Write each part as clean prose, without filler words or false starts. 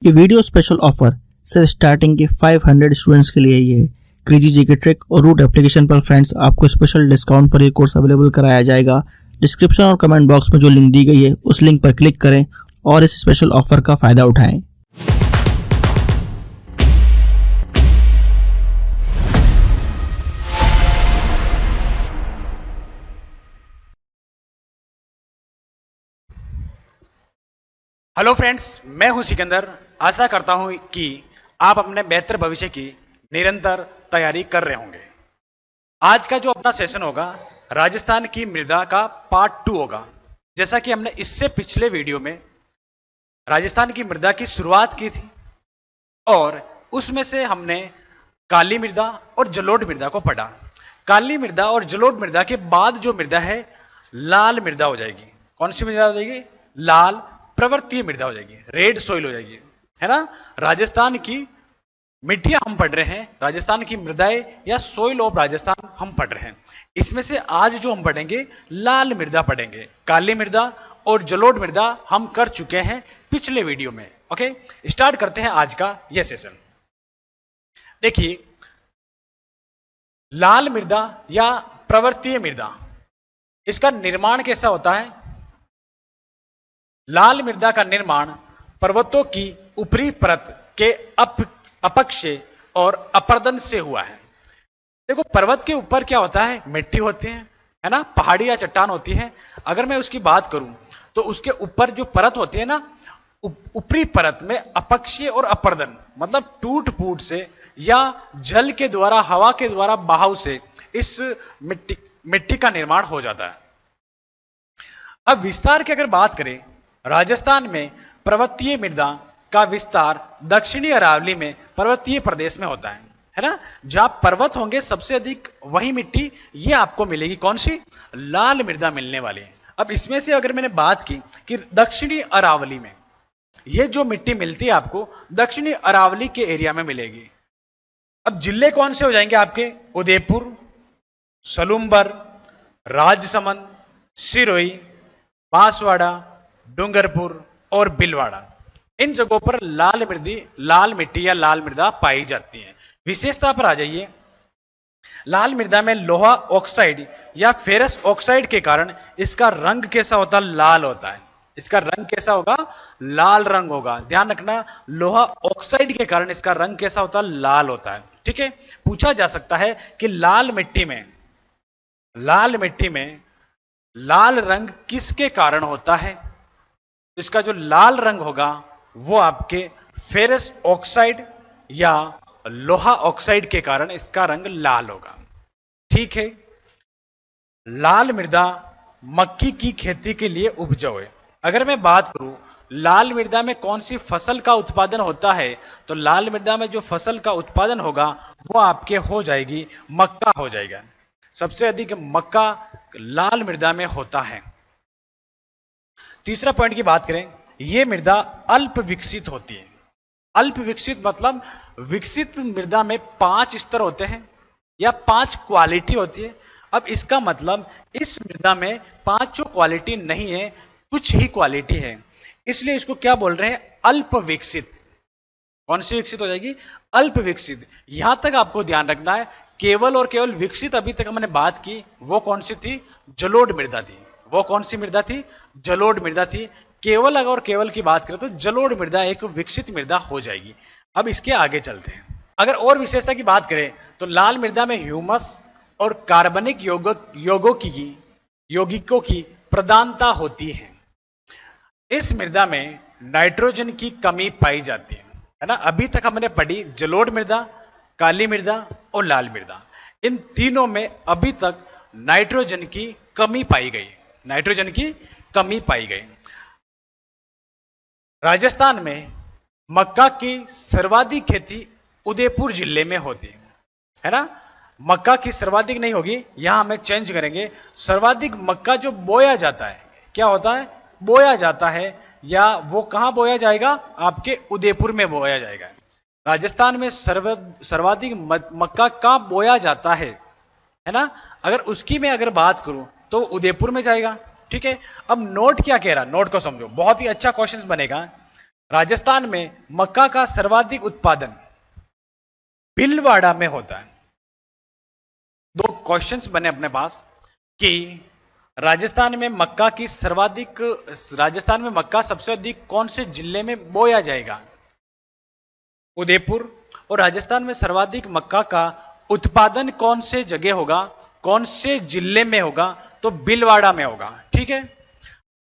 ये video special offer सिर्फ starting के 500 स्टूडेंट्स के लिए ही है। क्रेजी जीके ट्रिक और रूट एप्लीकेशन पर फ्रेंड्स आपको स्पेशल डिस्काउंट पर ये कोर्स अवेलेबल कराया जाएगा। डिस्क्रिप्शन और कमेंट बॉक्स में जो लिंक दी गई है उस लिंक पर क्लिक करें और इस स्पेशल ऑफर का फायदा उठाएं। हेलो फ्रेंड्स, मैं हूं सिकंदर। आशा करता हूं कि आप अपने बेहतर भविष्य की निरंतर तैयारी कर रहे होंगे। आज का जो अपना सेशन होगा राजस्थान की मृदा का पार्ट 2 होगा। जैसा कि हमने इससे पिछले वीडियो में राजस्थान की मृदा की शुरुआत की थी और उसमें से हमने काली मृदा और जलोढ़ मृदा को पढ़ा। काली मृदा और जलोढ़ मृदा के बाद जो मृदा है लाल मृदा हो जाएगी। कौन सी मृदा हो जाएगी? लाल प्रवर्तीय मृदा हो जाएगी, रेड सोइल हो जाएगी, है ना। राजस्थान की मिट्टियां हम पढ़ रहे हैं, राजस्थान की मृदाएं या सोइल ऑफ राजस्थान हम पढ़ रहे हैं। इसमें से आज जो हम पढ़ेंगे लाल मृदा पढ़ेंगे। काली मृदा और जलोढ़ मृदा हम कर चुके हैं पिछले वीडियो में। ओके, स्टार्ट करते हैं आज का यह सेशन। देखिए, लाल मृदा या प्रवर्तीय मृदा, इसका निर्माण कैसा होता है? लाल मृदा का निर्माण पर्वतों की ऊपरी परत के अपक्षय और अपर्दन से हुआ है। देखो, पर्वत के ऊपर क्या होता है? मिट्टी होती है ना, पहाड़ी या चट्टान होती है। अगर मैं उसकी बात करूं तो उसके ऊपर जो परत होती है ना, ऊपरी परत में अपक्षय और अपर्दन मतलब टूट फूट से या जल के द्वारा, हवा के द्वारा, बहाव से इस मिट्टी का निर्माण हो जाता है। अब विस्तार की अगर बात करें, राजस्थान में पर्वतीय मृदा का विस्तार दक्षिणी अरावली में पर्वतीय प्रदेश में होता है ना। जहां पर्वत होंगे सबसे अधिक वही मिट्टी ये आपको मिलेगी। कौन सी? लाल मृदा मिलने वाली है। अब इसमें से अगर मैंने बात की कि दक्षिणी अरावली में ये जो मिट्टी मिलती है आपको दक्षिणी अरावली के एरिया में मिलेगी। अब जिले कौन से हो जाएंगे आपके? उदयपुर, सलूम्बर, राजसमंद, सिरोही, बांसवाड़ा, डूंगरपुर और बिलवाड़ा। इन जगहों पर लाल मिट्टी या लाल मृदा पाई जाती है। विशेषता पर आ जाइए। लाल मृदा में लोहा ऑक्साइड या फेरस ऑक्साइड के कारण इसका रंग कैसा होता है? लाल होता है। इसका रंग कैसा होगा? लाल रंग होगा। ध्यान रखना, लोहा ऑक्साइड के कारण इसका रंग कैसा होता है? लाल होता है। ठीक है, पूछा जा सकता है कि लाल मिट्टी में लाल रंग किसके कारण होता है? इसका जो लाल रंग होगा वो आपके फेरस ऑक्साइड या लोहा ऑक्साइड के कारण इसका रंग लाल होगा। ठीक है, लाल मृदा मक्की की खेती के लिए उपजाऊ है। अगर मैं बात करूं लाल मृदा में कौन सी फसल का उत्पादन होता है, तो लाल मृदा में जो फसल का उत्पादन होगा वो आपके हो जाएगी मक्का हो जाएगा। सबसे अधिक मक्का लाल मृदा में होता है। तीसरा पॉइंट की बात करें, यह मृदा अल्प विकसित होती है। अल्प विकसित मतलब विकसित मृदा में 5 स्तर होते हैं या 5 क्वालिटी होती है। अब इसका मतलब इस मृदा में 5 क्वालिटी नहीं है, कुछ ही क्वालिटी है, इसलिए इसको क्या बोल रहे हैं? अल्प विकसित। कौन सी विकसित हो जाएगी? अल्प विकसित। यहां तक आपको ध्यान रखना है, केवल और केवल विकसित अभी तक हमने बात की वो कौन सी थी? जलोढ़ मृदा थी। वो कौन सी मृदा थी? जलोढ़ मृदा थी। केवल अगर केवल की बात करें तो जलोढ़ मृदा एक विकसित मृदा हो जाएगी। अब इसके आगे चलते हैं। अगर और विशेषता की बात करें तो लाल मृदा में ह्यूमस और कार्बनिक यौगिकों की प्रधानता होती है। इस मृदा में नाइट्रोजन की कमी पाई जाती है ना। अभी तक हमने पढ़ी जलोढ़ मृदा, काली मृदा और लाल मृदा। इन तीनों में अभी तक नाइट्रोजन की कमी पाई गई। नाइट्रोजन की कमी पाई गई। राजस्थान में मक्का की सर्वाधिक खेती उदयपुर जिले में होती है ना। मक्का की सर्वाधिक नहीं होगी, यहां हमें चेंज करेंगे। सर्वाधिक मक्का जो बोया जाता है, क्या होता है? बोया जाता है, या वो कहां बोया जाएगा? आपके उदयपुर में बोया जाएगा। राजस्थान में सर्वाधिक मक्का कहां बोया जाता है ना। अगर उसकी मैं अगर बात करूं तो उदयपुर में जाएगा। ठीक है, अब नोट क्या कह रहा? नोट को समझो, बहुत ही अच्छा क्वेश्चन बनेगा। राजस्थान में मक्का का सर्वाधिक उत्पादन भीलवाड़ा में होता है। दो क्वेश्चंस बने अपने पास कि राजस्थान में मक्का सबसे अधिक कौन से जिले में बोया जाएगा? उदयपुर। और राजस्थान में सर्वाधिक मक्का का उत्पादन कौन से जगह होगा, कौन से जिले में होगा? तो भीलवाड़ा में होगा। ठीक है।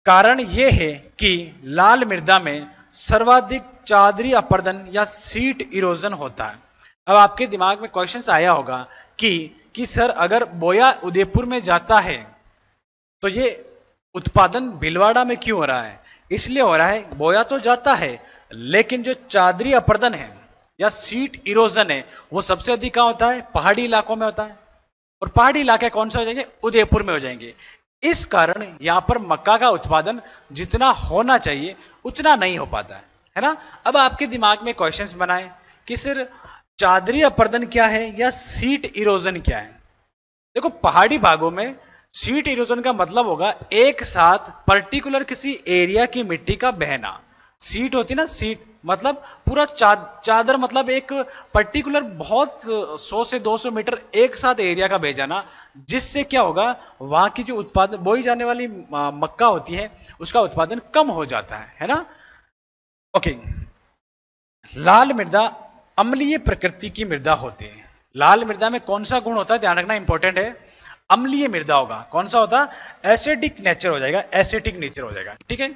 कारण यह है कि लाल मृदा में सर्वाधिक चादरी अपर्दन या सीट इरोजन होता है। अब आपके दिमाग में क्वेश्चन आया होगा कि सर अगर बोया उदयपुर में जाता है तो ये उत्पादन भीलवाड़ा में क्यों हो रहा है? इसलिए हो रहा है, बोया तो जाता है लेकिन जो चादरी अपर्दन है या सीट इरोजन है वो सबसे अधिक कहां होता है? पहाड़ी इलाकों में होता है। और पहाड़ी इलाके कौन से हो जाएंगे? उदयपुर में हो जाएंगे। इस कारण यहां पर मक्का का उत्पादन जितना होना चाहिए उतना नहीं हो पाता है ना। अब आपके दिमाग में क्वेश्चंस बनाए कि सर चादरी अपर्दन क्या है या सीट इरोजन क्या है? देखो, पहाड़ी भागों में सीट इरोजन का मतलब होगा एक साथ पर्टिकुलर किसी एरिया की मिट्टी का बहना। सीट होती ना, सीट मतलब पूरा चादर, मतलब एक पर्टिकुलर बहुत 100 से 200 मीटर एक साथ एरिया का बह जाना, जिससे क्या होगा, वहां की जो उत्पादन बोई जाने वाली मक्का होती है उसका उत्पादन कम हो जाता है ना। ओके। लाल मृदा अम्लीय प्रकृति की मृदा होती है। लाल मृदा में कौन सा गुण होता है? ध्यान रखना, इंपॉर्टेंट है। अम्लीय मृदा होगा। कौन सा होता? एसिडिक नेचर हो जाएगा, एसिडिक नेचर हो जाएगा। ठीक है।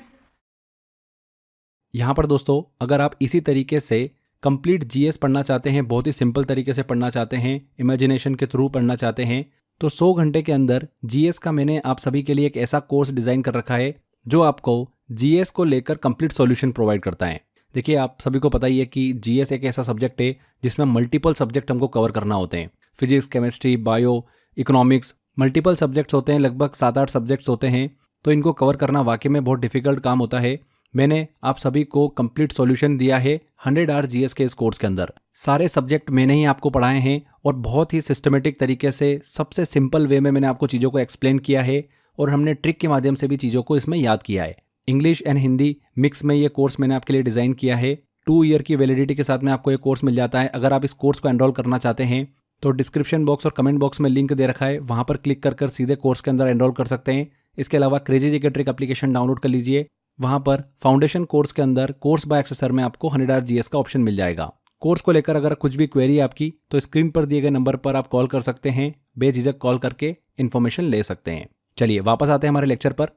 यहाँ पर दोस्तों अगर आप इसी तरीके से कंप्लीट जीएस पढ़ना चाहते हैं, बहुत ही सिंपल तरीके से पढ़ना चाहते हैं, इमेजिनेशन के थ्रू पढ़ना चाहते हैं, तो 100 घंटे के अंदर जीएस का मैंने आप सभी के लिए एक ऐसा कोर्स डिज़ाइन कर रखा है जो आपको जीएस को लेकर कंप्लीट सॉल्यूशन प्रोवाइड करता है। देखिए, आप सभी को पता ही है कि जीएस एक ऐसा सब्जेक्ट है जिसमें मल्टीपल सब्जेक्ट हमको कवर करना होते हैं। Physics, chemistry, bio, economics, multiple subjects होते हैं, लगभग 7-8 सब्जेक्ट्स होते हैं। तो इनको कवर करना वाकई में बहुत डिफिकल्ट काम होता है। मैंने आप सभी को कंप्लीट सॉल्यूशन दिया है 100 आवर जीएस के इस कोर्स के अंदर। सारे सब्जेक्ट मैंने ही आपको पढ़ाए हैं और बहुत ही सिस्टमेटिक तरीके से सबसे सिंपल वे में मैंने आपको चीज़ों को एक्सप्लेन किया है और हमने ट्रिक के माध्यम से भी चीज़ों को इसमें याद किया है। इंग्लिश एंड हिंदी मिक्स में ये कोर्स मैंने आपके लिए डिज़ाइन किया है। 2 ईयर की वैलिडिटी के साथ में आपको ये कोर्स मिल जाता है। अगर आप इस कोर्स को एनरोल करना चाहते हैं तो डिस्क्रिप्शन बॉक्स और कमेंट बॉक्स में लिंक दे रखा है, वहाँ पर क्लिक कर सीधे कोर्स के अंदर एनरोल कर सकते हैं। इसके अलावा crazy GK trick application download कर लीजिए। वहाँ पर फाउंडेशन कोर्स के अंदर कोर्स बाय एक्सेसर में आपको 100 आवर जीएस का ऑप्शन मिल जाएगा। कोर्स को लेकर अगर कुछ भी क्वेरी है आपकी तो स्क्रीन पर दिए गए नंबर पर आप कॉल कर सकते हैं। बेझिझक कॉल करके इन्फॉर्मेशन ले सकते हैं। चलिए वापस आते हैं हमारे लेक्चर पर।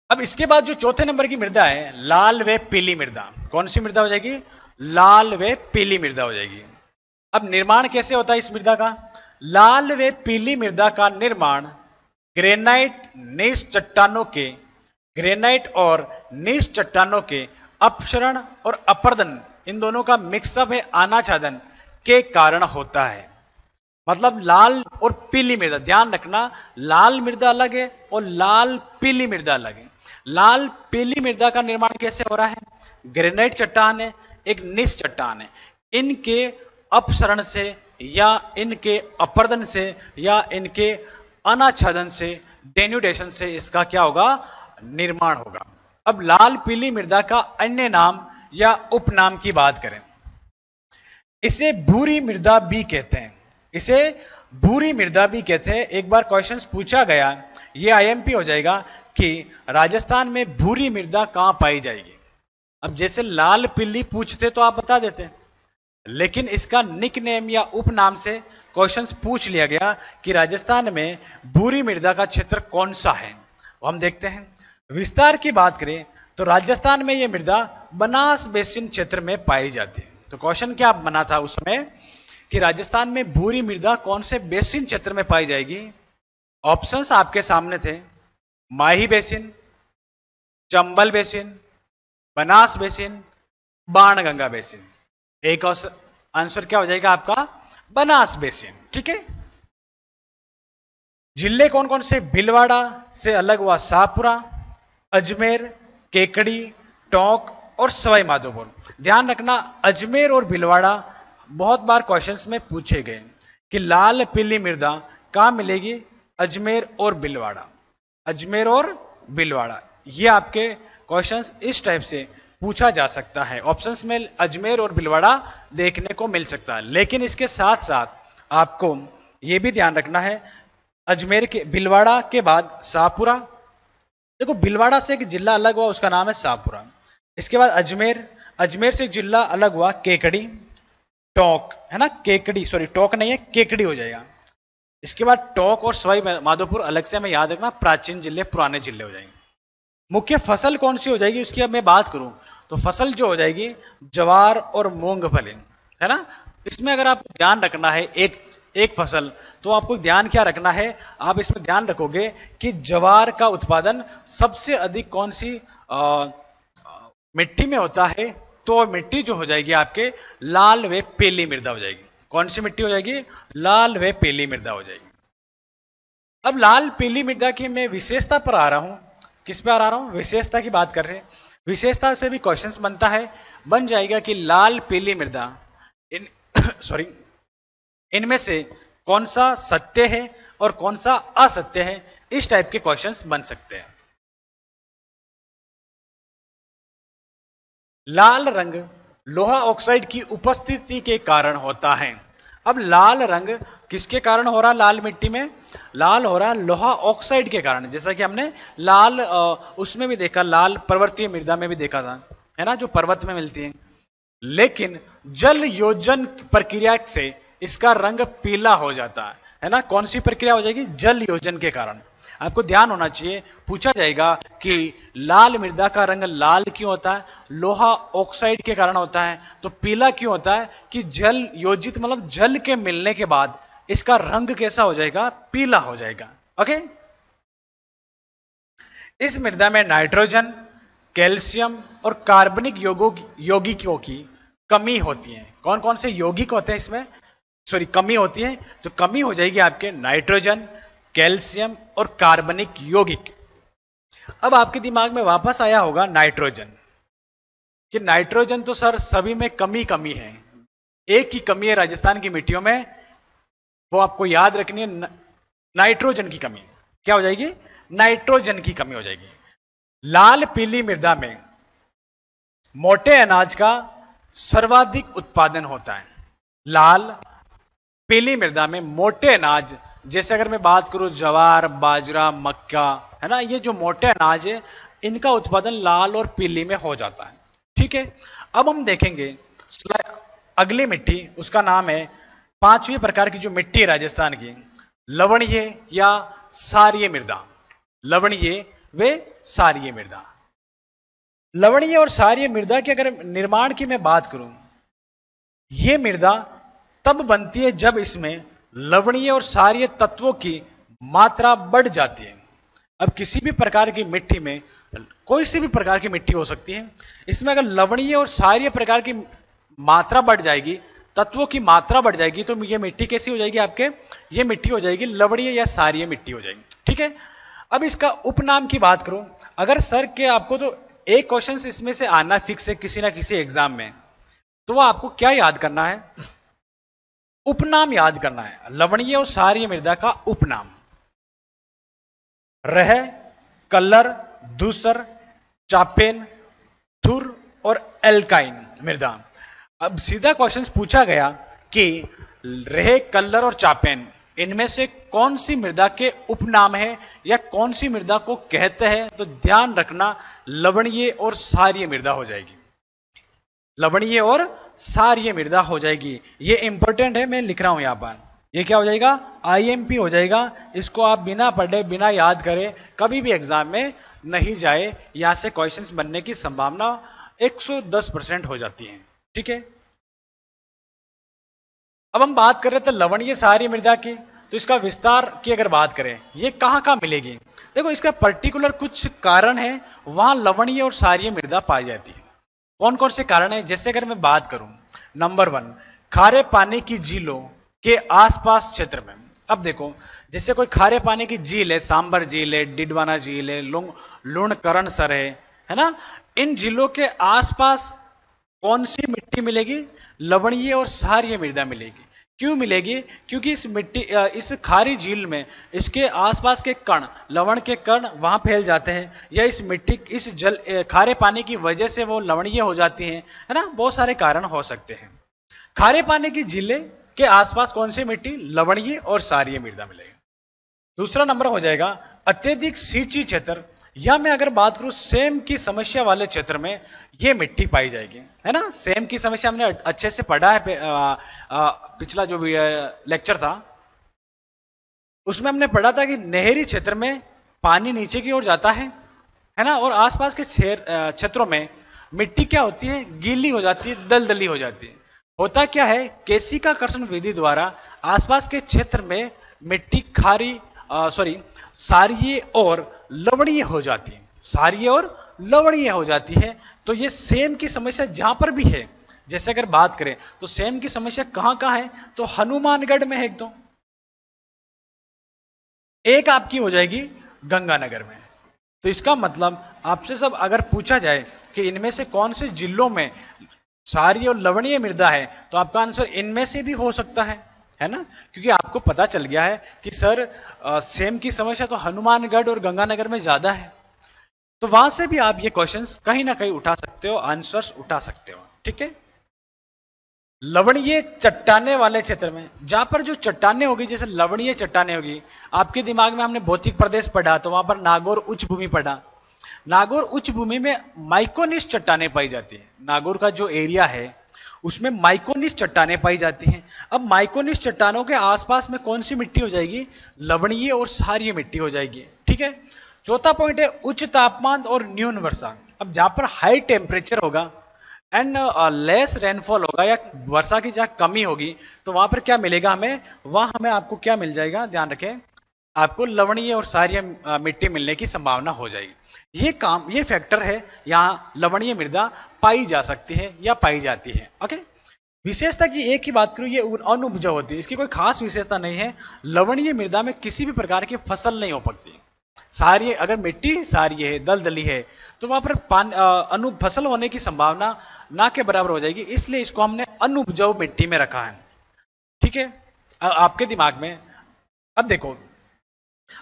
अब इसके बाद जो चौथे नंबर की मृदा है, लाल व पीली मृदा। कौन सी मृदा हो जाएगी? लाल व पीली मृदा हो जाएगी। अब निर्माण कैसे होता है इस मृदा का? लाल व पीली मृदा का निर्माण ग्रेनाइट और नीस चट्टानों के अपक्षरण और अपरदन, इन दोनों का मिक्सअप है, आनाछादन के कारण होता है। मतलब लाल और पीली मृदा, ध्यान रखना, लाल मृदा अलग है और लाल पीली मृदा अलग है। लाल पीली मृदा का निर्माण कैसे हो रहा है? ग्रेनाइट चट्टान है, एक नीस चट्टान है, इनके अपसरण से या इनके अपरदन से या इनके अनाच्छादन से, डेन्यूडेशन से इसका क्या होगा? निर्माण होगा। अब लाल पीली मृदा का अन्य नाम या उपनाम की बात करें, इसे भूरी मृदा भी कहते हैं। इसे भूरी मृदा भी कहते हैं। एक बार क्वेश्चन पूछा गया, ये आईएमपी हो जाएगा कि राजस्थान में भूरी मृदा कहां पाई जाएगी। अब जैसे लाल पीली पूछते तो आप बता देते, लेकिन इसका निकनेम या उपनाम से क्वेश्चंस पूछ लिया गया कि राजस्थान में भूरी मृदा का क्षेत्र कौन सा है। हम देखते हैं। विस्तार की बात करें तो राजस्थान में यह मृदा बनास बेसिन क्षेत्र में पाई जाती है। तो क्वेश्चन क्या बना था उसमें कि राजस्थान में भूरी मृदा कौन से बेसिन क्षेत्र में पाई जाएगी। ऑप्शंस आपके सामने थे, Mahi basin, Chambal basin, Banas basin, Banganga basin. एक आंसर क्या हो जाएगा आपका? बनास बेसिन। ठीक है। जिले कौन कौन से? भीलवाड़ा से अलग हुआ शाहपुरा, अजमेर, केकड़ी, टोंक और सवाई माधोपुर। ध्यान रखना, अजमेर और भीलवाड़ा बहुत बार क्वेश्चंस में पूछे गए कि लाल पीली मृदा कहां मिलेगी? अजमेर और भीलवाड़ा, अजमेर और भीलवाड़ा, ये आपके क्वेश्चंस इस टाइप से पूछा जा सकता है। ऑप्शंस में अजमेर और भीलवाड़ा देखने को मिल सकता है, लेकिन इसके साथ साथ आपको यह भी ध्यान रखना है, अजमेर के भीलवाड़ा के बाद शाहपुरा, देखो भीलवाड़ा से एक जिला अलग हुआ, उसका नाम है शाहपुरा। इसके बाद अजमेर, अजमेर से जिला अलग हुआ केकड़ी, टोंक, है ना, केकड़ी, सॉरी टोंक नहीं है, केकड़ी हो जाएगा। इसके बाद टोंक और सवाई माधोपुर अलग से हमें याद रखना, प्राचीन जिले, पुराने जिले हो जाएंगे। मुख्य फसल कौन सी हो जाएगी उसकी अब मैं बात करूं तो फसल जो हो जाएगी ज्वार और मूंगफली, है ना। इसमें अगर आपको ध्यान रखना है एक फसल, तो आपको ध्यान क्या रखना है, आप इसमें ध्यान रखोगे कि ज्वार का उत्पादन सबसे अधिक कौन सी मिट्टी में होता है, तो मिट्टी जो हो जाएगी आपके लाल व पीली मृदा हो जाएगी। कौन सी मिट्टी हो जाएगी, लाल व पीली मृदा हो जाएगी। अब लाल पीली मृदा की मैं विशेषता पर आ रहा हूं, किस पे आ रहा हूं, विशेषता की बात कर रहे हैं। विशेषता से भी क्वेश्चंस बनता है, बन जाएगा कि लाल पीली मृदा इनमें से कौन सा सत्य है और कौन सा असत्य है, इस टाइप के क्वेश्चंस बन सकते हैं। लाल रंग लोहा ऑक्साइड की उपस्थिति के कारण होता है। अब लाल रंग किसके कारण हो रहा है, लाल मिट्टी में लाल हो रहा है लोहा ऑक्साइड के कारण। जैसा कि हमने लाल उसमें भी देखा, लाल पर्वतीय मृदा में भी देखा था, है ना, जो पर्वत में मिलती है। लेकिन जल योजन प्रक्रिया से इसका रंग पीला हो जाता है ना। कौन सी प्रक्रिया हो जाएगी, जल योजन के कारण। आपको ध्यान होना चाहिए, पूछा जाएगा कि लाल मृदा का रंग लाल क्यों होता है, लोहा ऑक्साइड के कारण होता है। तो पीला क्यों होता है कि जल योजित मतलब जल के मिलने के बाद इसका रंग कैसा हो जाएगा, पीला हो जाएगा। ओके, इस मृदा में नाइट्रोजन, कैल्शियम और कार्बनिक यौगिकों की कमी होती है। कौन कौन से यौगिक होते हैं इसमें, सॉरी कमी होती है, तो कमी हो जाएगी आपके नाइट्रोजन, कैल्शियम और कार्बनिक यौगिक। अब आपके दिमाग में वापस आया होगा नाइट्रोजन, कि नाइट्रोजन तो सर सभी में कमी है, एक ही कमी है राजस्थान की मिट्टियों में, वो आपको याद रखनी है, नाइट्रोजन की कमी। क्या हो जाएगी, नाइट्रोजन की कमी हो जाएगी। लाल पीली मृदा में मोटे अनाज का सर्वाधिक उत्पादन होता है। लाल पीली मृदा में मोटे अनाज, जैसे अगर मैं बात करूं ज्वार, बाजरा, मक्का, है ना, ये जो मोटे अनाज है इनका उत्पादन लाल और पीली में हो जाता है। ठीक है, अब हम देखेंगे अगली मिट्टी, उसका नाम है 5वीं प्रकार की जो मिट्टी है राजस्थान की, लवणीय या सारीय मृदा। लवणीय व सारीय मृदा। लवणीय और सारीय मृदा के अगर निर्माण की मैं बात करूं, यह मृदा तब बनती है जब इसमें लवणीय और सारीय तत्वों की मात्रा बढ़ जाती है। अब किसी भी प्रकार की मिट्टी में, कोई सी भी प्रकार की मिट्टी हो सकती है, इसमें अगर लवणीय और सारीय प्रकार की मात्रा बढ़ जाएगी, तत्वों की मात्रा बढ़ जाएगी, तो यह मिट्टी कैसी हो जाएगी आपके, यह मिट्टी हो जाएगी लवणीय या सारीय मिट्टी हो जाएगी। ठीक है, अब इसका उपनाम की बात करूं, अगर सर के आपको तो एक क्वेश्चन इसमें से आना फिक्स है किसी ना किसी एग्जाम में, तो वो आपको क्या याद करना है, उपनाम याद करना है। लवणीय और सारीय मृदा का उपनाम रह, कल्लर, दूसर, चापेन, थुर और एल्काइन मृदा। अब सीधा क्वेश्चन पूछा गया कि रह, कल्लर और चापेन इनमें से कौन सी मृदा के उपनाम है या कौन सी मृदा को कहते हैं, तो ध्यान रखना लवणीय और सारीय मृदा हो जाएगी। लवणीय और सारीय मृदा हो जाएगी, ये इंपॉर्टेंट है, मैं लिख रहा हूं यहां पर। ये क्या हो जाएगा, आईएमपी हो जाएगा। इसको आप बिना पढ़े बिना याद करे कभी भी एग्जाम में नहीं जाए, यहां से क्वेश्चंस बनने की संभावना 110% हो जाती है। ठीक है, अब हम बात कर रहे थे लवणीय सारीय मृदा की, तो इसका विस्तार की अगर बात करें, ये कहां कहां मिलेगी, देखो इसका पर्टिकुलर कुछ कारण है, वहां लवणीय और सारीय मृदा पाई जाती है। कौन कौन से कारण है, जैसे अगर मैं बात करूं, नंबर 1, खारे पानी की झीलों के आसपास क्षेत्र में। अब देखो, जैसे कोई खारे पानी की झील है, सांबर झील है, डिडवाना झील है, लुणकरण सर है ना, इन झीलों के आसपास कौन सी मिट्टी मिलेगी, लवणीय और सारीय मृदा मिलेगी। क्यों मिलेगी? क्योंकि इस खारी झील में इसके आसपास के कण, लवण के कण वहां फैल जाते हैं, या इस खारे पानी की वजह से वो लवणीय हो जाती हैं, है ना। बहुत सारे कारण हो सकते हैं। खारे पानी की झीलें के आसपास कौन सी मिट्टी? लवणीय और क्षारीय मृदा मिलेगी। दूसरा नंबर हो जाएगा अत्यधिक सिंचित क्षेत्र, या मैं अगर बात करूं सेम की समस्या वाले क्षेत्र में ये मिट्टी पाई जाएगी, है ना। सेम की समस्या हमने अच्छे से पढ़ा है, पिछला जो लेक्चर था उसमें हमने पढ़ा था कि नहरी क्षेत्र में पानी नीचे की ओर जाता है ना, और आसपास के क्षेत्रों में मिट्टी क्या होती है? गीली हो जाती है, दलदली हो जाती है। होता क्या है? केशिकाकर्षण विधि द्वारा आसपास के क्षेत्र में मिट्टी क्षारीय और लवणीय हो जाती है, क्षारीय और लवणीय हो जाती है। तो ये सेम की समस्या जहां पर भी है, जैसे अगर बात करें तो सेम की समस्या कहां कहां है? तो हनुमानगढ़ में है एक आपकी हो जाएगी गंगानगर में। तो इसका मतलब आपसे सब अगर पूछा जाए कि इनमें से कौन से जिलों में क्षारीय और लवणीय मृदा है, तो आपका आंसर इनमें से भी हो सकता है ना, क्योंकि आपको पता चल गया है कि सर सेम की समस्या तो हनुमानगढ़ और गंगानगर में ज्यादा है। तो वहां से भी आप ये क्वेश्चंस कहीं ना कहीं उठा सकते हो, आंसर्स उठा सकते हो, ठीक है। लवणीय चट्टाने वाले क्षेत्र में, जहां पर जो चट्टाने होगी, जैसे लवणीय चट्टाने होगी, आपके दिमाग में हमने भौतिक प्रदेश पढ़ा, तो वहां पर नागौर उच्च भूमि पढ़ा। नागौर उच्च भूमि में माइकोनिस चट्टाने पाई जाती है। नागौर का जो एरिया है उसमें माइकोनिस चट्टाने पाई जाती हैं। अब माइकोनिस चट्टानों के आसपास में कौन सी मिट्टी हो जाएगी? लवणीय और क्षारीय मिट्टी हो जाएगी, ठीक है। चौथा पॉइंट है उच्च तापमान और न्यून वर्षा। अब जहां पर हाई टेम्परेचर होगा एंड लेस रेनफॉल होगा, या वर्षा की जहां कमी होगी, तो वहां पर क्या मिलेगा हमें? वहां हमें आपको क्या मिल जाएगा? ध्यान रखें, आपको लवणीय और क्षारीय मिट्टी मिलने की संभावना हो जाएगी। ये फैक्टर है, यहां लवणीय मृदा पाई जा सकती है या पाई जाती है। ओके, विशेषता की एक ही बात करूं, ये अनुपजाऊ होती है, इसकी कोई खास विशेषता नहीं है। लवणीय मृदा में किसी भी प्रकार की फसल नहीं हो सकती। क्षारीय, अगर मिट्टी क्षारीय है, दलदली है, तो वहां पर फसल होने की संभावना ना के बराबर हो जाएगी, इसलिए इसको हमने अनुपजाऊ मिट्टी में रखा है, ठीक है। आपके दिमाग में अब देखो,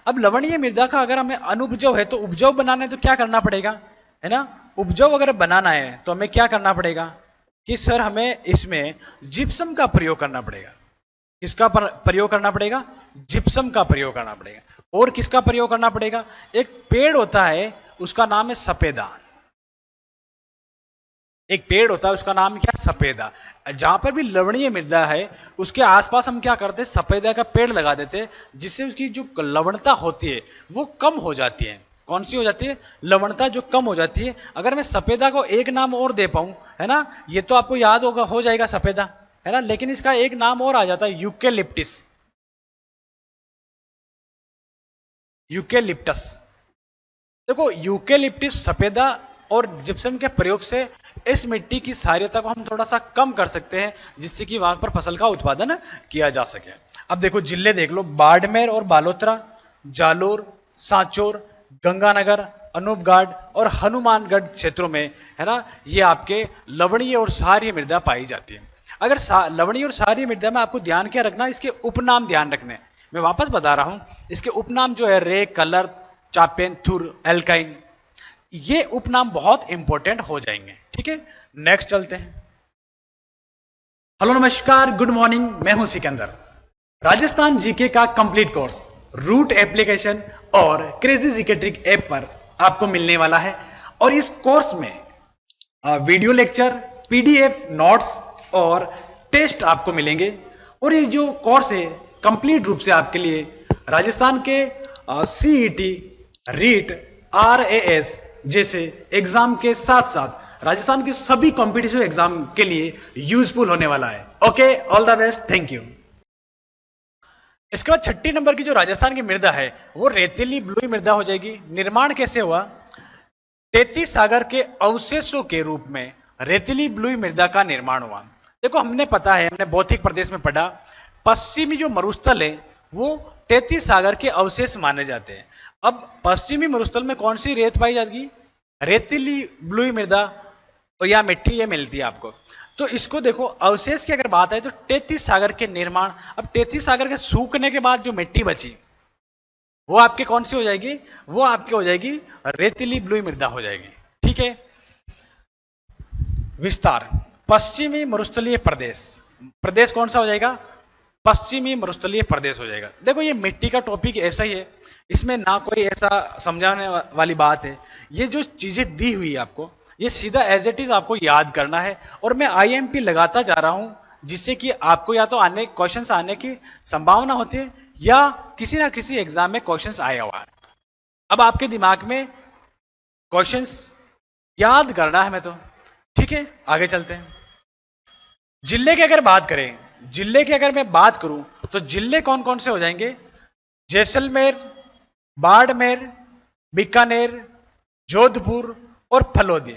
अब लवणीय मृदा का अगर हमें अनुपजाऊ है तो उपजाऊ बनाना है तो क्या करना पड़ेगा, है ना। उपजाऊ अगर बनाना है तो हमें क्या करना पड़ेगा कि सर हमें इसमें जिप्सम का प्रयोग करना पड़ेगा। किसका प्रयोग करना पड़ेगा? जिप्सम का प्रयोग करना पड़ेगा। और किसका प्रयोग करना पड़ेगा? एक पेड़ होता है उसका नाम है सफेदा। एक पेड़ होता है उसका नाम क्या? सफेदा। जहां पर भी लवणीय मृदा है उसके आसपास हम क्या करते हैं? सफेदा का पेड़ लगा देते हैं, जिससे उसकी जो लवणता होती है वो कम हो जाती है। कौन सी हो जाती है? लवणता जो कम हो जाती है। अगर मैं सफेदा को एक नाम और दे पाऊं, है ना, ये तो आपको याद होगा, हो जाएगा सफेदा, है ना, लेकिन इसका एक नाम और आ जाता है, यूकेलिप्टिस। यूकेलिप्टस। देखो, यूकेलिप्टिस, सफेदा और जिप्सम के प्रयोग से इस मिट्टी की क्षारीयता को हम थोड़ा सा कम कर सकते हैं, जिससे कि वहां पर फसल का उत्पादन किया जा सके। अब देखो जिले देख लो, बाड़मेर और बालोतरा, जालोर, सांचौर, गंगानगर, अनूपगढ़ और हनुमानगढ़ क्षेत्रों में, है ना, ये आपके लवणीय और क्षारीय मृदा पाई जाती है। अगर लवणीय और क्षारीय मृदा में आपको ध्यान क्या रखना, इसके उपनाम ध्यान रखने। मैं वापस बता रहा हूं, इसके उपनाम जो है रे, कलर, चापेंथुर, एल्काइन, ये उपनाम बहुत इंपॉर्टेंट हो जाएंगे, ठीक है। नेक्स्ट चलते हैं। हेलो नमस्कार, गुड मॉर्निंग, मैं हूं सिकंदर। राजस्थान जीके का कंप्लीट कोर्स रूट एप्लीकेशन और क्रेजी जीके ट्रिक ऐप पर आपको मिलने वाला है, और इस कोर्स में वीडियो लेक्चर, पीडीएफ नोट्स और टेस्ट आपको मिलेंगे। और ये जो कोर्स है कंप्लीट रूप से आपके लिए राजस्थान के सीईटी, रीट, आरएएस जैसे एग्जाम के साथ साथ राजस्थान के सभी कॉम्पिटिटिव एग्जाम के लिए यूजफुल होने वाला है। Okay, all the best, thank you. इसके बाद 6 नंबर की जो राजस्थान की मृदा है वो रेतीली ब्लूई मृदा हो जाएगी। निर्माण कैसे हुआ? 33 सागर के अवशेषों के रूप में रेतीली ब्लूई मृदा का निर्माण हुआ। देखो, हमने पता है, हमने भौतिक प्रदेश में पढ़ा, पश्चिमी जो मरुस्थल है वो 33 सागर के अवशेष माने जाते हैं। अब पश्चिमी मरुस्थल में कौन सी रेत पाई जाती? रेतीली ब्लूई मृदा और या मिट्टी ये मिलती है आपको। तो इसको देखो, अवशेष की अगर बात है तो 33 सागर के निर्माण। अब 33 सागर के सूखने के बाद जो मिट्टी बची वो आपके कौन सी हो जाएगी, वो आपकी हो जाएगी रेतीली ब्लूई मृदा हो जाएगी। ठीक है, विस्तार, पश्चिमी मरुस्थलीय प्रदेश, प्रदेश कौन सा हो जाएगा, पश्चिमी मरुस्थलीय प्रदेश हो जाएगा। देखो ये मिट्टी का टॉपिक ऐसा ही है, इसमें ना कोई ऐसा समझाने वाली बात है। ये जो चीजें दी हुई है आपको, ये सीधा एज इट इज आपको याद करना है, और मैं आईएमपी लगाता जा रहा हूं जिससे कि आपको या तो आने क्वेश्चंस आने की संभावना होती है या किसी ना किसी एग्जाम में क्वेश्चंस आया हुआ है। अब आपके दिमाग में क्वेश्चंस याद करना है मैं तो। ठीक है, आगे चलते हैं। जिले की अगर बात करें, जिले की अगर मैं बात करूं तो जिले कौन कौन से हो जाएंगे, जैसलमेर, बाड़मेर, बीकानेर, जोधपुर और फलोदी।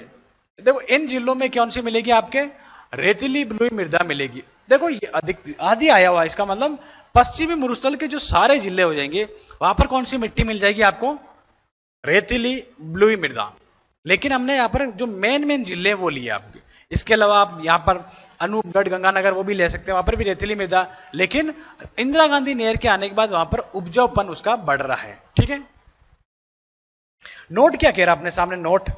देखो इन जिलों में कौन सी मिलेगी, आपके रेतीली ब्लूई मृदा मिलेगी। देखो ये अधिक आदि आया हुआ है, इसका मतलब पश्चिमी मरुस्थल के जो सारे जिले हो जाएंगे वहां पर कौन सी मिट्टी मिल जाएगी आपको, रेतीली ब्लूई मृदा। लेकिन हमने यहाँ पर जो मेन जिले वो लिए आपके, इसके अलावा आप यहाँ पर अनूपगढ़, गंगानगर वो भी ले सकते हैं, वहां पर भी रेतीली मृदा। लेकिन इंदिरा गांधी नहर के आने के बाद वहां पर उपजाऊपन उसका बढ़ रहा है। ठीक है, नोट क्या कह रहा है अपने सामने, नोट,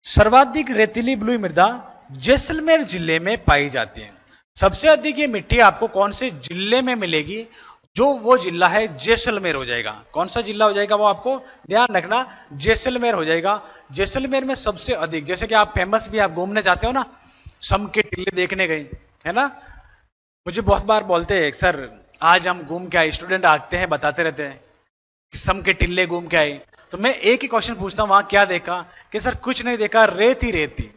सर्वाधिक रेतीली ब्लूई मृदा जैसलमेर जिले में पाई जाती है। सबसे अधिक ये मिट्टी आपको कौन से जिले में मिलेगी, जो वो जिला है जैसलमेर हो जाएगा। कौन सा जिला हो जाएगा वो आपको ध्यान रखना, जैसलमेर हो जाएगा। जैसलमेर में सबसे अधिक, जैसे कि आप फेमस भी, आप घूमने जाते हो ना, सम के टिल्ले देखने गए है ना, मुझे बहुत बार बोलते हैं सर आज हम घूम के आए, स्टूडेंट आते हैं बताते रहते हैं कि सम के टिल्ले घूम के आए। तो मैं एक ही क्वेश्चन पूछता हूं वहां क्या देखा, कि सर कुछ नहीं देखा, रेत ही रेत थी।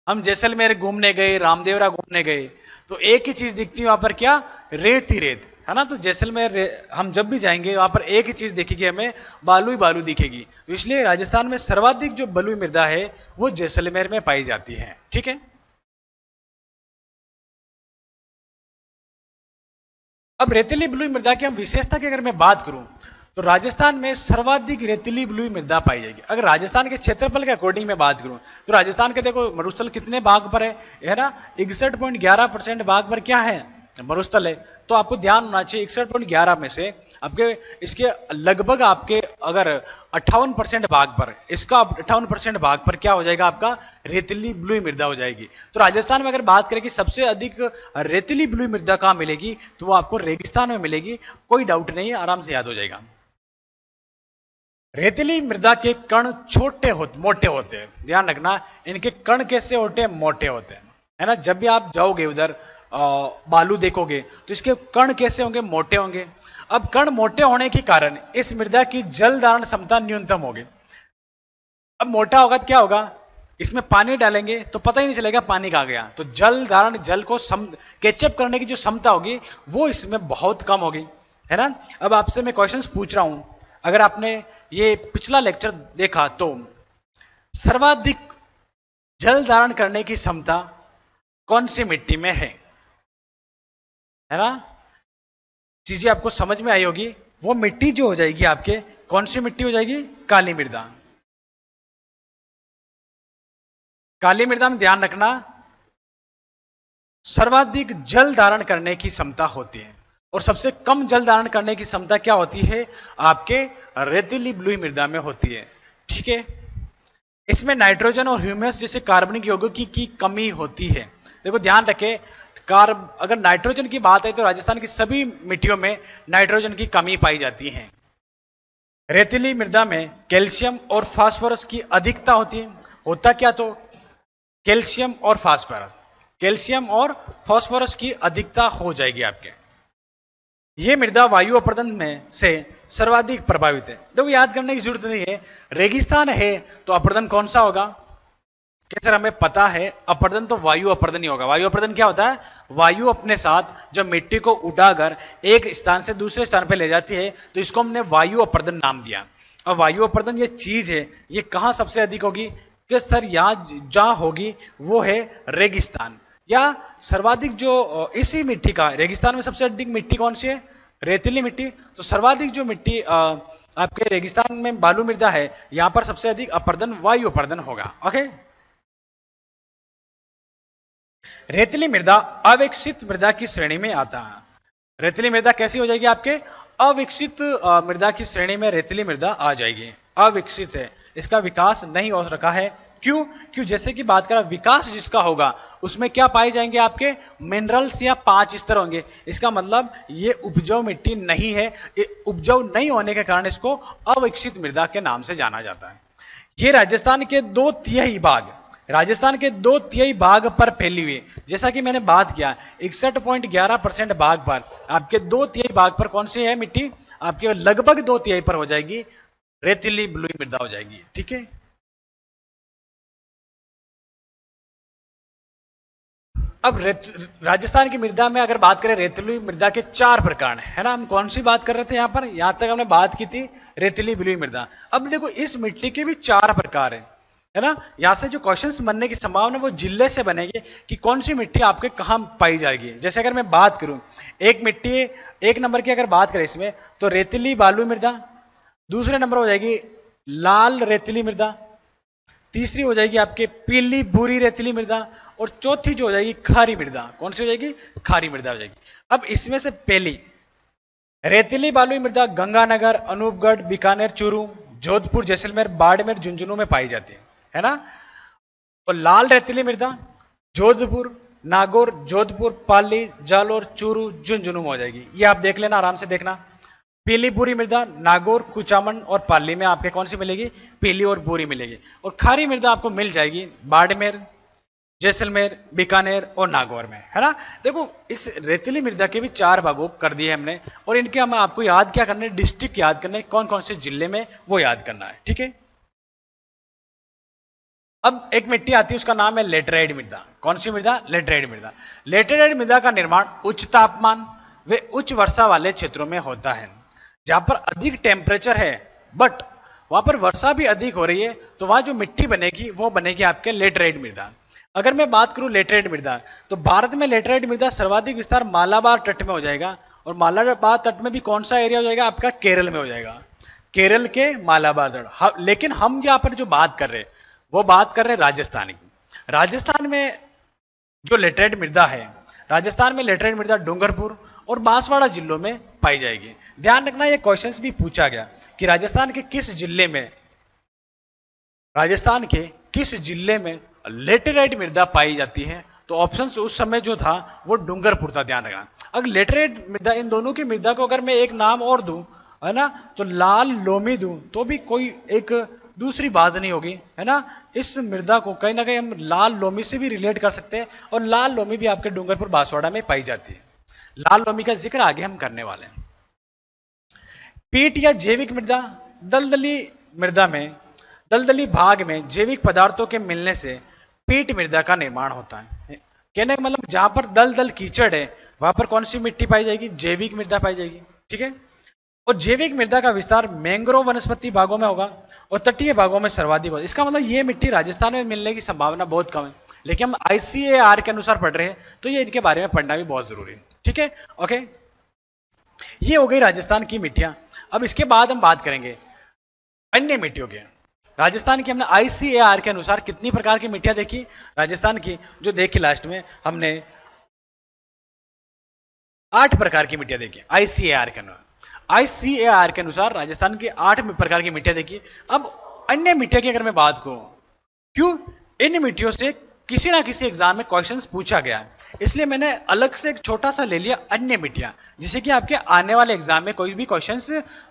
हम जैसलमेर घूमने गए, रामदेवरा घूमने गए, तो एक ही चीज दिखती है वहां पर, क्या, रेत ही रेत है ना। तो जैसलमेर हम जब भी जाएंगे वहां पर एक ही चीज दिखेगी हमें, बालू ही बालू दिखेगी। तो इसलिए राजस्थान में सर्वाधिक जो बलुई मृदा है वो जैसलमेर में पाई जाती है। ठीक है, अब रेतीली ब्लूई मृदा की हम विशेषता की अगर मैं बात करूं तो राजस्थान में सर्वाधिक रेतीली ब्लूई मृदा पाई जाएगी। अगर राजस्थान के क्षेत्रफल के अकॉर्डिंग में बात करूं तो राजस्थान के देखो मरुस्थल कितने भाग पर है ना, 61.11% भाग पर क्या है, मरुस्थल है। तो आपको ध्यान होना चाहिए 61.11 में से आपके इसके लगभग आपके अगर 58% भाग पर, इसका 58% भाग पर क्या हो जाएगा, आपका रेतीली ब्लूई मृदा हो जाएगी। तो राजस्थान में अगर बात करें कि सबसे अधिक रेतीली ब्लूई मृदा कहां मिलेगी, तो वो आपको रेगिस्तान में मिलेगी। कोई डाउट नहीं है, आराम से याद हो जाएगा। रेतीली मृदा के कण छोटे मोटे होते हैं, ध्यान रखना, इनके कण कैसे होते हैं, मोटे होते हैं, है ना। जब भी आप जाओगे उधर बालू देखोगे तो इसके कण कैसे होंगे, मोटे होंगे। अब कण मोटे होने के कारण इस मृदा की जल धारण क्षमता न्यूनतम होगी। अब मोटा होगा तो क्या होगा, इसमें पानी डालेंगे तो पता ही नहीं चलेगा पानी कहां गया। तो जल धारण, जल को कैचअप करने की जो क्षमता होगी वो इसमें बहुत कम होगी, है ना। अब आपसे मैं क्वेश्चंस पूछ रहा हूं, अगर आपने ये पिछला लेक्चर देखा तो सर्वाधिक जल धारण करने की क्षमता कौन सी मिट्टी में है ना। चीजें आपको समझ में आई होगी। वो मिट्टी जो हो जाएगी आपके, कौन सी मिट्टी हो जाएगी, काली मृदा। काली मृदा में ध्यान रखना सर्वाधिक जल धारण करने की क्षमता होती है, और सबसे कम जल धारण करने की क्षमता क्या होती है, आपके रेतीली ब्लूई मृदा में होती है। ठीक है, इसमें नाइट्रोजन और ह्यूमस जैसे कार्बनिक यौगिकों की कमी होती है। देखो ध्यान रखें, अगर नाइट्रोजन की बात है तो राजस्थान की सभी मिट्टियों में नाइट्रोजन की कमी पाई जाती है। रेतीली मृदा में कैल्शियम और फास्फोरस की अधिकता होती है। होता क्या, तो कैल्शियम और फास्फोरस, कैल्शियम और फास्फोरस की अधिकता हो जाएगी आपके। यह मृदा वायु अपर्दन में से सर्वाधिक प्रभावित है। देखो याद करने की जरूरत नहीं है, रेगिस्तान है तो अपर्दन कौन सा होगा, क्या सर हमें पता है, अपर्दन तो वायु अपर्दन ही होगा। वायु अपर्दन क्या होता है, वायु अपने साथ जब मिट्टी को उड़ाकर एक स्थान से दूसरे स्थान पर ले जाती है तो इसको हमने वायु अपर्दन नाम दिया। और वायु अपर्दन ये चीज है, ये कहां सबसे अधिक होगी, कि सर यहां जहां होगी वो है रेगिस्तान, या सर्वाधिक जो इसी मिट्टी का, रेगिस्तान में सबसे अधिक मिट्टी कौन सी है, रेतीली मिट्टी। तो सर्वाधिक जो मिट्टी आपके रेगिस्तान में बालू मृदा है, यहां पर सबसे अधिक अपर्दन वायु अपर्दन होगा। ओके। रेतीली मृदा अविकसित मृदा की श्रेणी में आता है। रेतीली मृदा कैसी हो जाएगी? आपके अविकसित मृदा की श्रेणी में रेतीली मृदा आ जाएगी। अविकसित है, इसका विकास नहीं हो रखा है। क्यों? जैसे कि बात करा विकास जिसका होगा उसमें क्या पाए जाएंगे? आपके मिनरल्स या 5 स्तर होंगे। इसका मतलब ये उपजाऊ मिट्टी नहीं है। उपजाऊ नहीं होने के कारण इसको अविकसित मृदा के नाम से जाना जाता है। ये राजस्थान के 2/3 भाग पर फैली हुई। जैसा कि मैंने बात किया 61.11% भाग पर, आपके 2/3 भाग पर कौन सी है मिट्टी? आपके लगभग 2/3 पर हो जाएगी रेतीली बलुई मृदा हो जाएगी। ठीक है, अब राजस्थान की मृदा में अगर बात करें रेतीली मृदा के 4 प्रकार है ना। हम कौन सी बात कर रहे थे? यहां पर यहां तक हमने बात की थी रेतीली बलुई मृदा। अब देखो इस मिट्टी के भी 4 प्रकार है ना। यहां से जो क्वेश्चंस बनने की संभावना वो जिले से बनेगी कि कौन सी मिट्टी आपके कहां पाई जाएगी। जैसे अगर मैं बात करूं एक नंबर की अगर बात करें इसमें तो रेतीली बालू मृदा, दूसरे नंबर हो जाएगी लाल रेतीली मृदा, तीसरी हो जाएगी आपके पीली भूरी रेतीली मृदा, और चौथी जो हो जाएगी खारी मृदा। कौन सी हो जाएगी? खारी मृदा हो जाएगी। अब इसमें से पहली रेतीली बालुई मृदा गंगानगर, अनूपगढ़, बीकानेर, चूरू, जोधपुर, जैसलमेर, बाड़मेर, झुंझुनू में पाई जाती है ना। और लाल रेतीली मृदा जोधपुर, नागौर, जोधपुर, पाली, जालोर, चूरू, झुंझुनू में हो जाएगी। ये आप देख लेना, आराम से देखना। पीली भूरी मृदा नागौर, कुचामन और पाली में आपके कौन सी मिलेगी? पीली और भूरी मिलेगी। और खारी मृदा आपको मिल जाएगी बाड़मेर, जैसलमेर, बीकानेर और नागौर में, है ना। देखो इस रेतीली मृदा के भी 4 भागों कर दिए हमने, और इनके हम आपको याद क्या करना है? डिस्ट्रिक्ट याद करना है, कौन कौन से जिले में वो याद करना है। ठीक है, अब एक मिट्टी आती है उसका नाम है लेटराइट मृदा। कौन सी मृदा? लेटराइट मृदा। लेटराइट मृदा का निर्माण उच्च तापमान व उच्च वर्षा वाले क्षेत्रों में होता है। जहां पर अधिक टेम्परेचर है बट वहां पर वर्षा भी अधिक हो रही है, तो वहां जो मिट्टी बनेगी वो बनेगी आपके लेटराइट मृदा। अगर मैं बात करूं लेटराइट मृदा, तो भारत में लेटराइट मृदा सर्वाधिक विस्तार मालाबार तट में हो जाएगा। और मालाबार तट में भी कौन सा एरिया हो जाएगा? आपका केरल में हो जाएगा, केरल के मालाबार तट। लेकिन हम यहाँ पर जो बात कर रहे हैं वो बात कर रहे हैं राजस्थान की। राजस्थान में जो लेटराइट मृदा है, राजस्थान में लेटराइट मृदा डूंगरपुर और बांसवाड़ा जिलों में पाई जाएगी। ध्यान रखना, ये क्वेश्चंस भी पूछा गया कि राजस्थान के किस जिले में लेटराइट मृदा पाई जाती है। तो ऑप्शंस उस समय जो था वो डूंगरपुर था। ध्यान रखना, अगर लेटराइट मृदा, इन दोनों की मृदा को अगर मैं एक नाम और दूं, है ना, तो लाल लोमी दूं तो भी कोई एक दूसरी बात नहीं होगी, है ना। इस मृदा को कहीं ना कहीं हम लाल लोमी से भी रिलेट कर सकते हैं, और लाल लोमी भी आपके डूंगरपुर बांसवाड़ा में पाई जाती है। लाल लोमी का जिक्र आगे हम करने वाले हैं। पीट या जैविक मृदा, दलदली भाग में जैविक पदार्थों के मिलने से पीट मृदा का निर्माण होता है। कहने का मतलब जहां पर दलदल कीचड़ है वहां पर कौन सी मिट्टी पाई जाएगी? जैविक मृदा पाई जाएगी। ठीक है, और जैविक मृदा का विस्तार मैंग्रोव वनस्पति भागों में होगा और तटीय भागों में सर्वाधिक होगा। इसका मतलब ये मिट्टी राजस्थान में मिलने की संभावना बहुत कम है, लेकिन हम ICAR के अनुसार पढ़ रहे हैं तो ये इनके बारे में पढ़ना भी बहुत जरूरी है। ठीक है, ओके, ये हो गई राजस्थान की मिट्टियां। अब इसके बाद हम बात करेंगे अन्य मिट्टियों के। राजस्थान की हमने ICAR के अनुसार कितनी प्रकार की मिट्टियां देखी? राजस्थान की जो देखी लास्ट में हमने 8 प्रकार की मिट्टियां देखी ICAR के अनुसार राजस्थान की 8 प्रकार की मिट्टियां देखी। अब अन्य मिट्टियों की अगर मैं बात करूं, क्यों इन मिट्टियों से किसी ना किसी एग्जाम में क्वेश्चंस पूछा गया है, इसलिए मैंने अलग से एक छोटा सा ले लिया अन्य मिट्टियां, जिससे कि आपके आने वाले एग्जाम में कोई भी क्वेश्चंस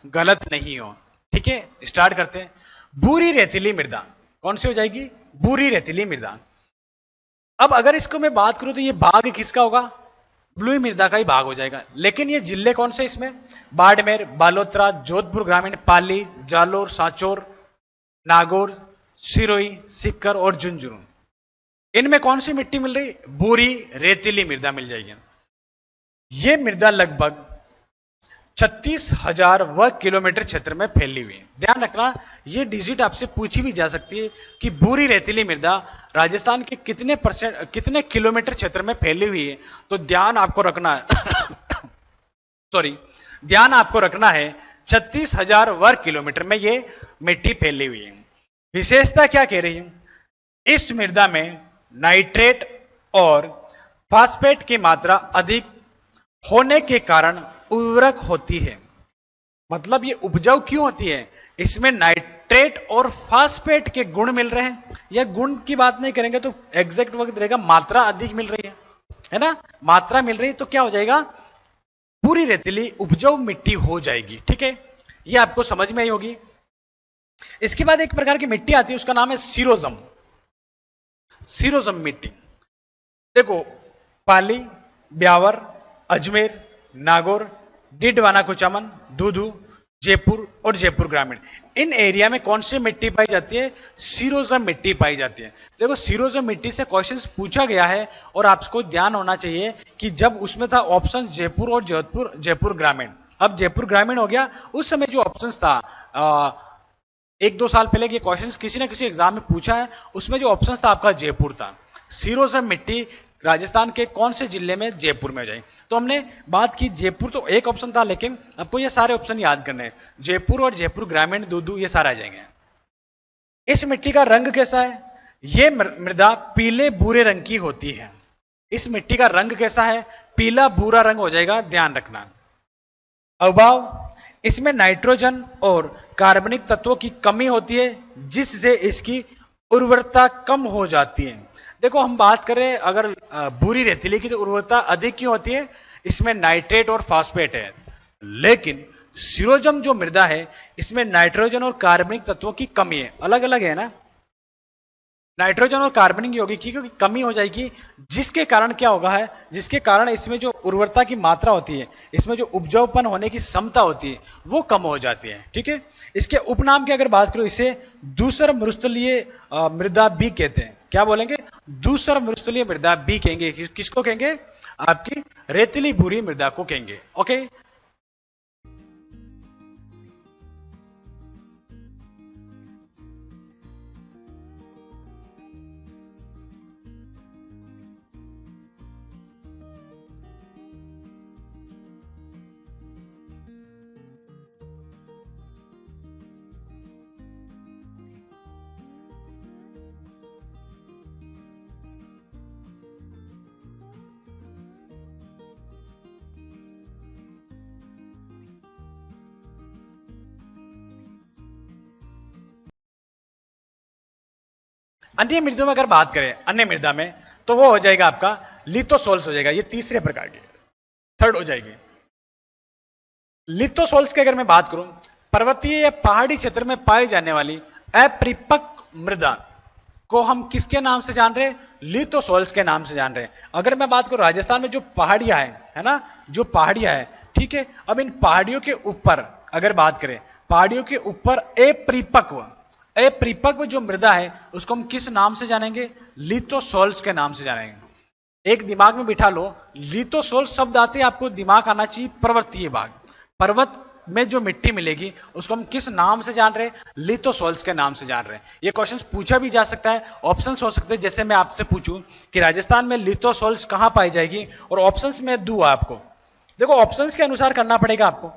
गलत नहीं हो। ठीक है, स्टार्ट करते हैं। भूरी रेतीली मृदा कौन सी हो जाएगी? भूरी रेतीली मृदा। अब अगर इसको मैं बात करूं तो ये भाग किसका होगा? बलुई मृदा का ही भाग हो जाएगा। लेकिन ये जिले कौन से इसमें? बाड़मेर, बालोतरा, जोधपुर ग्रामीण, पाली, जालोर, सांचौर, नागौर, सिरोही, सीकर और झुंझुनू। इनमें कौन सी मिट्टी मिल रही? भूरी रेतीली मृदा मिल जाएगी। ये मृदा लगभग 36,000 वर्ग किलोमीटर क्षेत्र में फैली हुई है। ध्यान रखना, ये डिजिट आपसे पूछी भी जा सकती है कि भूरी रेतीली मृदा राजस्थान के कितने किलोमीटर क्षेत्र में फैली हुई है। तो ध्यान आपको रखना है ध्यान आपको रखना है 36,000 वर्ग किलोमीटर में ये मिट्टी फैली हुई है। विशेषता क्या कह रही है? इस मृदा में नाइट्रेट और फास्फेट की मात्रा अधिक होने के कारण उर्वरक होती है। मतलब ये उपजाऊ क्यों होती है? इसमें नाइट्रेट और फास्फेट के गुण मिल रहे हैं। या गुण की बात नहीं करेंगे तो एग्जैक्ट वक्त रहेगा, मात्रा अधिक मिल रही है ना, मात्रा मिल रही है तो क्या हो जाएगा, पूरी रेतीली उपजाऊ मिट्टी हो जाएगी। ठीक है, ये आपको समझ में आई होगी। इसके बाद एक प्रकार की मिट्टी आती है, उसका नाम है सीरोजम। सीरोजम मिट्टी देखो, पाली, ब्यावर, अजमेर, नागौर, डिडवाना कुचामन, दूदू, जयपुर और जयपुर ग्रामीण, इन एरिया में कौन सी मिट्टी पाई जाती है? सीरोजम मिट्टी पाई जाती है। देखो सीरोजम मिट्टी से क्वेश्चंस पूछा गया है और आपको ध्यान होना चाहिए कि जब उसमें था ऑप्शन जयपुर और जोधपुर, जयपुर ग्रामीण, अब जयपुर ग्रामीण हो गया, उस समय जो ऑप्शंस था 1-2 साल पहले के क्वेश्चंस किसी ना किसी एग्जाम में पूछा है, उसमें जो ऑप्शंस था आपका जयपुर था। सीरोजम मिट्टी राजस्थान के कौन से जिले में? जयपुर में हो जाए। तो हमने बात की जयपुर, तो एक ऑप्शन था, लेकिन आपको ये सारे ऑप्शन याद करने हैं। जयपुर और जयपुर ग्रामीण, दूदू, ये सारे आ जाएंगे। इस मिट्टी का रंग कैसा है? ये मृदा पीले भूरे रंग की होती है। इस मिट्टी का रंग कैसा है? पीला भूरा रंग हो जाएगा, ध्यान रखना। अभाव, इसमें नाइट्रोजन और कार्बनिक तत्वों की कमी होती है, जिससे इसकी उर्वरता कम हो जाती है। देखो हम बात करें अगर भूरी रेतीली की, तो उर्वरता अधिक क्यों होती है? इसमें नाइट्रेट और फास्फेट है। लेकिन सीरोजम जो मृदा है, इसमें नाइट्रोजन और कार्बनिक तत्वों की कमी है, अलग अलग है ना, नाइट्रोजन और कार्बनिक की होगी क्योंकि कमी हो जाएगी, जिसके कारण क्या होगा है, जिसके कारण इसमें जो उर्वरता की मात्रा होती है, इसमें जो उपजाऊपन होने की क्षमता होती है, वो कम हो जाती है। ठीक है, इसके उपनाम की अगर बात करो, इसे दूसर मृस्थलीय मृदा भी कहते हैं। क्या बोलेंगे? दूसर मृस्थलीय मृदा भी कहेंगे। किसको कहेंगे? आपकी रेतीली भूरी मृदा को कहेंगे। ओके, अन्य मृदा में अगर बात करें, अन्य मृदा में, तो वो हो जाएगा आपका लिथोसोल्स हो जाएगा। ये तीसरे प्रकार की, थर्ड हो जाएगी। लिथोसोल्स की अगर मैं बात करूं, पर्वतीय या पहाड़ी क्षेत्र में पाई जाने वाली अपरिपक्व मृदा को हम किसके नाम से जान रहे हैं? लिथोसोल्स के नाम से जान रहे हैं। अगर मैं बात करूं राजस्थान में जो पहाड़ियां है ना, जो पहाड़ियां है, ठीक है, अब इन पहाड़ियों के ऊपर अगर बात करें, पहाड़ियों के ऊपर अपरिपक्व जो मृदा है, उसको हम किस नाम से जानेंगे? लिथोसोल्स के नाम से जानेंगे। एक दिमाग में बिठा लो, लिथोसोल्स शब्द आते ही आपको दिमाग आना चाहिए पर्वतीय भाग। पर्वत में जो मिट्टी मिलेगी उसको हम किस नाम से जान रहे हैं? लिथोसोल्स के नाम से जान रहे हैं। ये क्वेश्चन पूछा भी जा सकता है, ऑप्शंस हो सकते हैं, जैसे मैं आपसे पूछूं कि राजस्थान में लिथोसोल्स कहां पाई जाएगी, और ऑप्शंस में दूं आपको। देखो ऑप्शंस के अनुसार करना पड़ेगा आपको।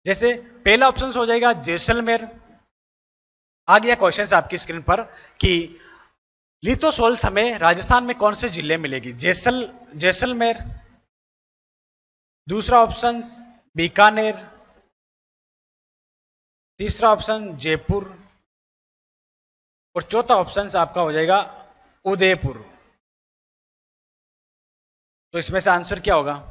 जैसे पहला ऑप्शन हो जाएगा जैसलमेर। आ गया क्वेश्चन आपकी स्क्रीन पर कि लिथोसोल्स हमें राजस्थान में कौन से जिले मिलेगी? जैसलमेर। दूसरा ऑप्शन बीकानेर। तीसरा ऑप्शन जयपुर, और चौथा ऑप्शन आपका हो जाएगा उदयपुर। तो इसमें से आंसर क्या होगा?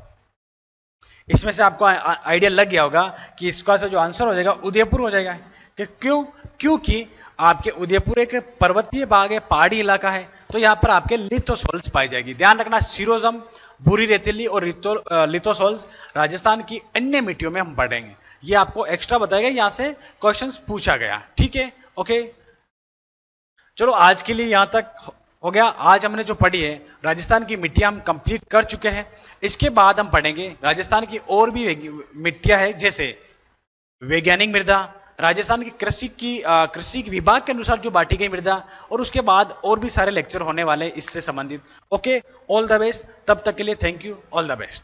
इसमें से आपको आइडिया लग गया होगा कि इसका जो आंसर हो जाएगा उदयपुर हो जाएगा। कि क्यों? क्योंकि आपके उदयपुर एक पर्वतीय भाग है, पहाड़ी इलाका है, तो यहां पर आपके लिथोसोल्स पाई जाएगी। ध्यान रखना, सीरोजम, भूरी रेतीली और लिथोसोल्स राजस्थान की अन्य मिट्टियों में हम पढ़ेंगे। ये आपको एक्स्ट्रा बताएगा, यहां से क्वेश्चंस पूछा गया। ठीक है, ओके, चलो आज के लिए यहां तक हो गया। आज हमने जो पढ़ी है राजस्थान की मिट्टियां हम कंप्लीट कर चुके हैं। इसके बाद हम पढ़ेंगे राजस्थान की और भी मिट्टियां है, जैसे वैज्ञानिक मृदा, राजस्थान की कृषि विभाग के अनुसार जो बांटी गई मृदा, और उसके बाद और भी सारे लेक्चर होने वाले इससे संबंधित। Okay, all the best. तब तक के लिए thank you, all the best.